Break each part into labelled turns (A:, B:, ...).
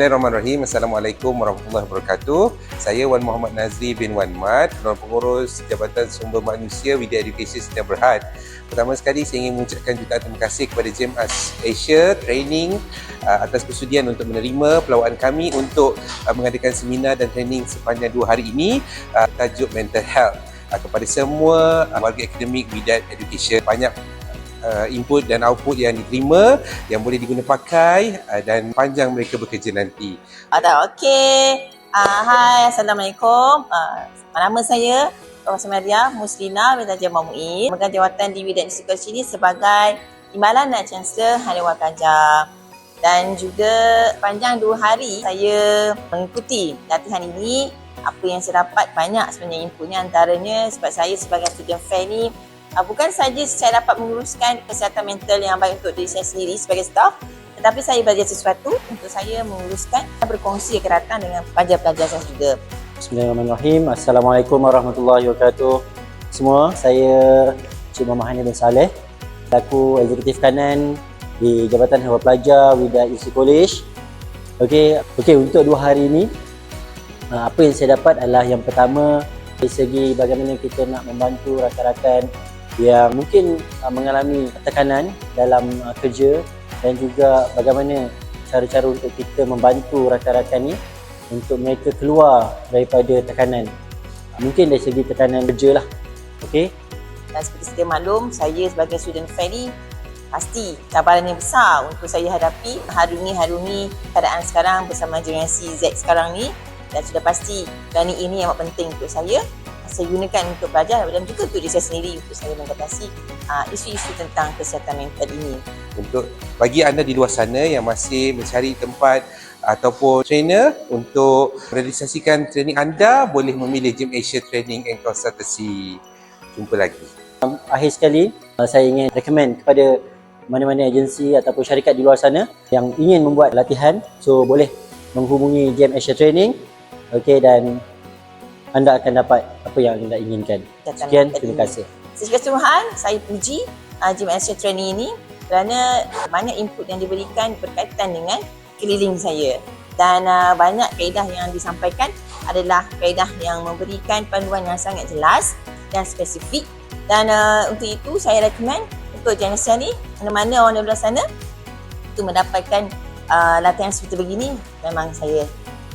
A: Bismillahirrahmanirrahim. Assalamualaikum warahmatullahi wabarakatuh. Saya Wan Muhammad Nazri bin Wan Mat, Penerola Pengurus Jabatan Sumber Manusia Widya Edukasi Sdn Bhd. Pertama sekali saya ingin mengucapkan jutaan terima kasih kepada GEM Asia Training atas persudian untuk menerima pelawaan kami untuk mengadakan seminar dan training sepanjang 2 hari ini tajuk Mental Health. Kepada semua warga akademik Widya Education, banyak input dan output yang diterima yang boleh diguna pakai dan panjang mereka bekerja nanti.
B: Okey. Hai, Assalamualaikum. Nama saya Profesor Maria Muslina bin Tajam Muin, memegang jawatan di Widya Education ini sebagai Timbalan dan Chancellor Hari Wakaja. Dan juga panjang 2 hari saya mengikuti latihan ini. Apa yang saya dapat banyak sebenarnya inputnya, antaranya sebab saya sebagai student fair ni bukan saja saya dapat menguruskan kesihatan mental yang baik untuk diri saya sendiri sebagai staff, tetapi saya belajar sesuatu untuk saya menguruskan dan berkongsi keratan dengan pelajar-pelajar saya juga.
C: Bismillahirrahmanirrahim. Assalamualaikum warahmatullahi wabarakatuh. Semua, saya Cik Muhammad Hani bin Saleh, selaku Eksekutif Kanan di Jabatan Hawal Pelajar Widya Institute College. Okey, untuk 2 hari ini, apa yang saya dapat adalah yang pertama, dari segi bagaimana kita nak membantu rakan-rakan yang mungkin mengalami tekanan dalam kerja, dan juga bagaimana cara-cara untuk kita membantu rakan-rakan ni untuk mereka keluar daripada tekanan. Mungkin dari segi tekanan kerja lah. Okey.
B: Dan seperti sedia maklum, saya sebagai student fair ni pasti cabaran yang besar untuk saya hadapi harungi keadaan sekarang bersama generasi Z sekarang ni, dan sudah pasti kerana ini yang penting untuk saya gunakan untuk belajar dan juga untuk diri saya sendiri untuk saya mengatasi isu-isu tentang kesihatan mental ini.
A: Untuk bagi anda di luar sana yang masih mencari tempat ataupun trainer untuk merealisasikan training anda, boleh memilih GEM Asia Training and Consultancy. Jumpa lagi.
C: Akhir sekali, saya ingin recommend kepada mana-mana agensi ataupun syarikat di luar sana yang ingin membuat latihan, so boleh menghubungi GEM Asia Training. Okey, dan anda akan dapat apa yang anda inginkan. Sekian, terima kasih.
B: Secara keseluruhan, saya puji GEM Asia Training ini kerana banyak input yang diberikan berkaitan dengan keliling saya. Dan banyak kaedah yang disampaikan adalah kaedah yang memberikan panduan yang sangat jelas dan spesifik. Dan untuk itu, saya recommend untuk generasi ni, mana-mana orang di luar sana, untuk mendapatkan latihan seperti begini, memang saya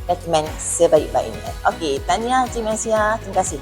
B: recommend sebaik-baiknya. Okey, tahniah GEM Asia. Terima kasih.